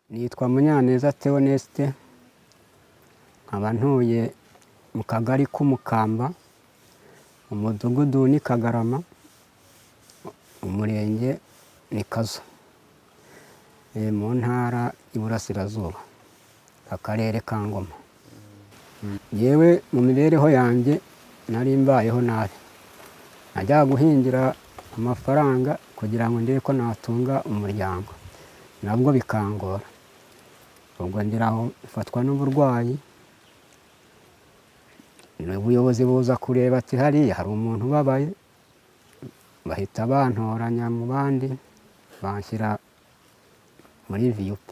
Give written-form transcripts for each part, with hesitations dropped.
Nitwa Munyaneza Theoneste, nkaba ntuye mu kagari k'Umukamba, umudugudu ni Kagarama, umurenge ni Kazo, mu ntara y'Iburasirazuba, akarere ka Ngoma. Yewe mu mibereho yanjye nari mbayeho nabi, najyaga guhingira amafaranga kugira ngo ndebe ko natunga umuryango, nabwo bikangora. Ubwo ndiraho mfatwa n'uburwayi, ubuyobozi buza kureba ati hariya hari umuntu ubabaye, bahita bantoranya mu bandi banshyira muri VUP.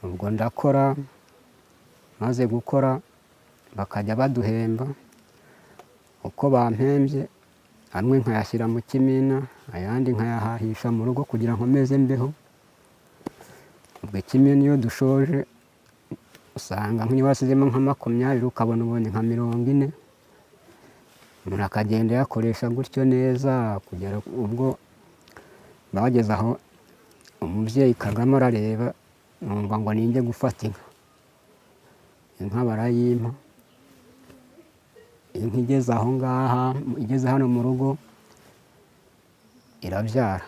Ubwo ndakora, maze gukora bakajya baduhemba uko bampembye, amwe nkayashyira mu kimina, ayandi nkayahahisha mu rugo kugira ngo meze mbeho. Ubwo kimina iyo dushoje usanga nk'iyo wasizemo nka 20 ukabona ubonye nka 40, umuntu akagenda yakoresha gutyo neza kugera ubwo bageze aho umubyeyi Kagame arareba, numva ngo ninjye gufata inka barayimpa. Inka igeze aho ngaha, igeze hano mu rugo irabyara,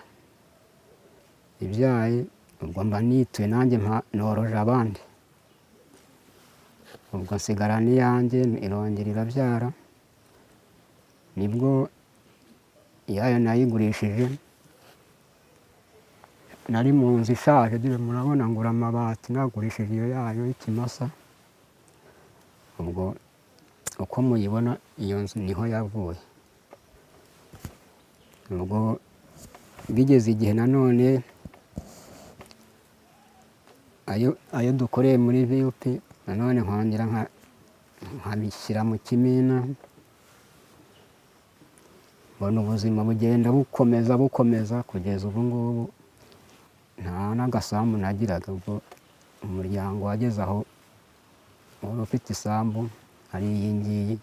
ibyaye ubwo mba nituye nanjye noroje abandi. Ubwo nsigara n'iyanjye irongera irabyara, nibwo iyayo nayigurishije. Nari mu nzu ishaje, dore murabona ngura amabati, nagurishije iyo yayo y'ikimasa. Ubwo uko muyibona iyo nzu niho yavuye. Ubwo bigeze igihe nanone ayo dukoreye muri VUP nanone nkongera nkabishyira mu kimina, mbona ubuzima bugenda bukomeza kugeza ubu ngubu nta n'agasambu nagiraga. Ubwo umuryango wageze aho wari ufite isambu ari iyi ngiyi,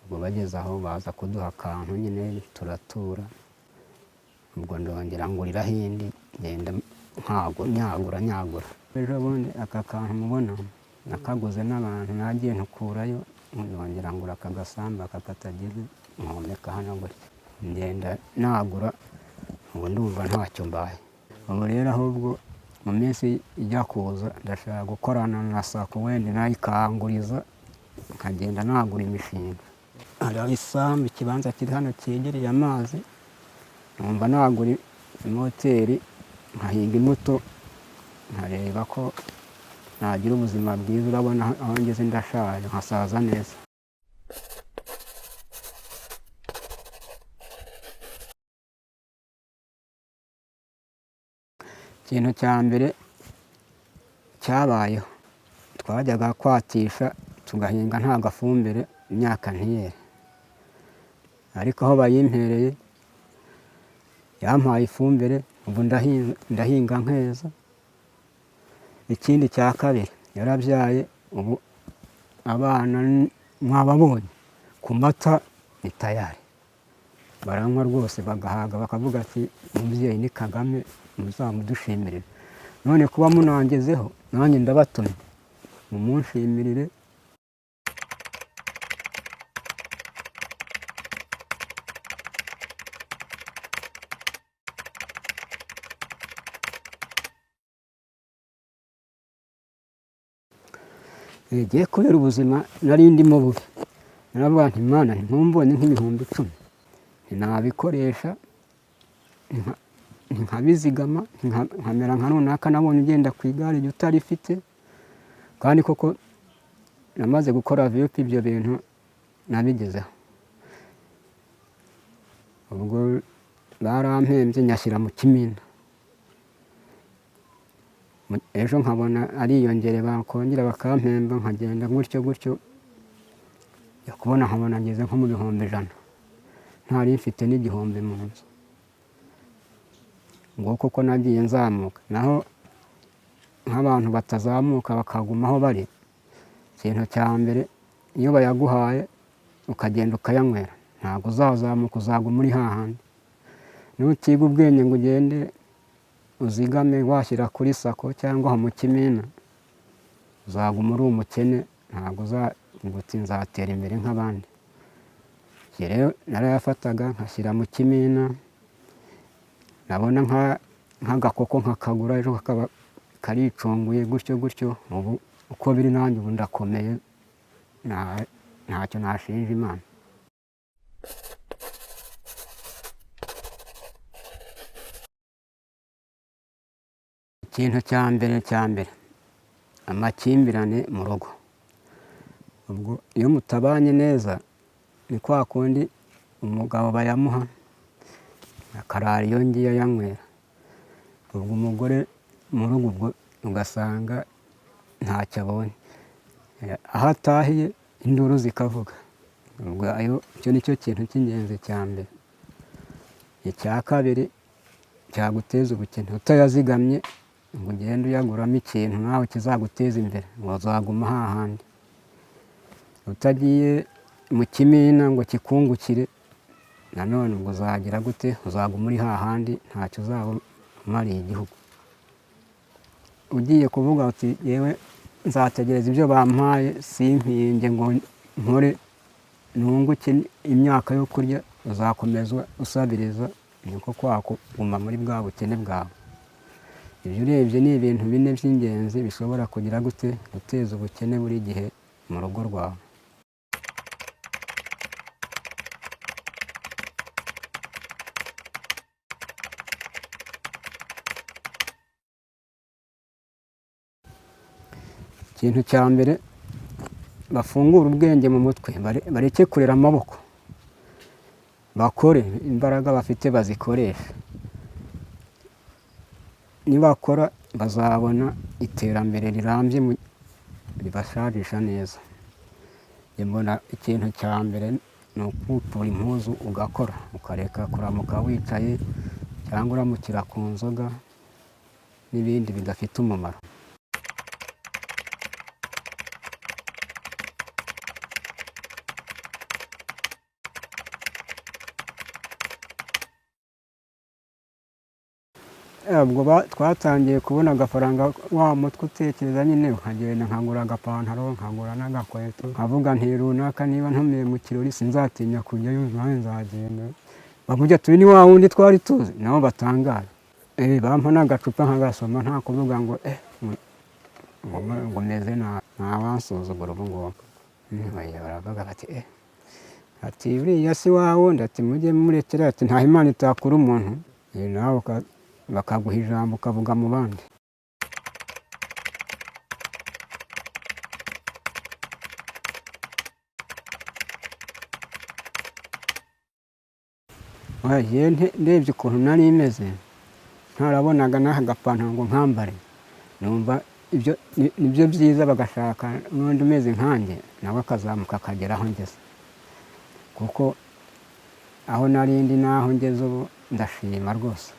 ubwo bageze aho baza kuduha akantu nyine turatura. Ubwo ndongera nguriraho indi, ngenda nyagura. Ejo bundi aka kantu mubona nakaguze n'abantu, nagiye ntukurayo, nongera ngura aka gasambu kakatagize, nkomeka hano gutya, ngenda nagura. Ubu ndumva ntacyo mbaye. Ubu rero ahubwo mu minsi ijya kuza ndashaka gukorana na SACCO, wenda nayo ikanguriza nkagenda nagura imishinga. Hari isambu, ikibanza kiri hano cyegereye amazi, numva nagura imoteri nkahinga imbuto, nkareba ko nagira ubuzima bwiza. Urabona aho ngeze ndashaje, nkasaza neza. Ikintu cya mbere cyabayeho, twajyaga kwatisha tugahinga nta gafumbire, imyaka ntiyere. Ariko aho bayimpereye yampaye ifumbire, ubu ndahinga nkeza. Ikindi cya kabiri, yarabyaye, ubu abana mwababonye ku mata ni tayari, baranywa rwose bagahaga, bakavuga ati umubyeyi ni Kagame, muzamudushyimirire. None kuba munangezeho nanjye ndabatumye mumushimirire. Ngiye kubera ubuzima nari ndimo bubi, naravuga nti Mana, ntumbonye nk'ibihumbi 10 ntinabikoresha, nkabizigama, nkamera nka runaka nabonye ugenda ku igare ryo utarifite. Kandi koko namaze gukora VUP ibyo bintu nabigezeho. Ubwo barampembye nyashyira mu kimina. Ejo nkabona ariyongere, bakongera bakampemba, nkagenda gutyo yo kubona nkabona ngeze nko mu bihumbi 100, ntari mfite n'igihumbi mu nzu. Ngo kuko nagiye nzamuka, naho nk'abantu batazamuka bakaguma aho bari, ikintu cya mbere iyo bayaguhaye ukagenda ukayanywera, ntabwo uzazamuka, uzaguma uri hahandi. Nutiga ubwenge ngo ugende uzigame washyira kuri sako cyangwa aho mu kimina uzaguma uri umukene, ntabwo uzavuga uti nzatera imbere nk'abandi. Njye rero narayafataga nkashyira mu kimina, nabona nk'agakoko nkakagura ejo kakaba karicunguye gutyo gutyo. Ubu uko biri nanjye ubu ndakomeye, ntacyo nashinja Imana. Ikintu cya mbere amakimbirane mu rugo. Ubwo iyo mutabanye neza ni kwa kundi umugabo bayamuha akarara iyo ngiye ayanywera. Ubwo umugore mu rugo ubwo ugasanga ntacyo abonye, aho atahiye induru zikavuga. Ubwo icyo ni cyo kintu cy'ingenzi cya mbere. Icya kabiri cyaguteza ubukene, utayazigamye ngo ugende uyaguramo ikintu nawe kizaguteza imbere, ngo uzaguma hahandi. Utagiye mu kimina ngo kikungukire, nanone ubwo uzagira gute? Uzaguma uri hahandi, ntacyo uzaba umariye igihugu. Ugiye kuvuga uti yewe nzategereza ibyo bampaye, simpinge ngo nkore nunguke imyaka yo kurya, uzakomeza usabiriza, niko kwakuguma muri bwa bukene bwawe. Ibyo urebye ni ibintu bine by'ingenzi bishobora kugira gute? Guteza ubukene buri gihe mu rugo rwawe. Ikintu cya mbere, bafungure ubwenge mu mutwe, bareke kurera amaboko, bakore, imbaraga bafite bazikoresha. Nibakora bazabona iterambere rirambye ribashajisha neza. Mbona ikintu cya mbere ni ukutura impuzu ugakora, ukareka kuramuka wicaye cyangwa uramukira ku nzoga n'ibindi bidafite umumaro. Ubwo twatangiye kubona agafaranga, wa mutwe utekereza nyine, nkagenda nkagura agapantaro, nkagura n'agakweto, nkavuga nti runaka niba ntumiye mu kirori sinzatinya kujyayo, nawe nzagenda. Bavuga ati ni wa wundi twari tuzi, nabo batangara. Bampa n'agacupa nkagasoma, nta kuvuga ngo ngo meze nabi, ntawansuzugura ubu ngubu. Baravuga bati ati uriya si wa wundi, ati mujye murekera, ati nta Imana itakura umuntu. Nawe bakaguha ijambo ukavuga mu bandi. Ndebye ukuntu nari imeze, ntarabonaga n'aka gapantaro ngo nkambare, numva ibyo nibyo byiza, bagashaka n'undi umeze nkanjye nawe akazamuka akagera aho ngeze. Kuko aho nari ndi n'aho ngeze ubu ndashima rwose.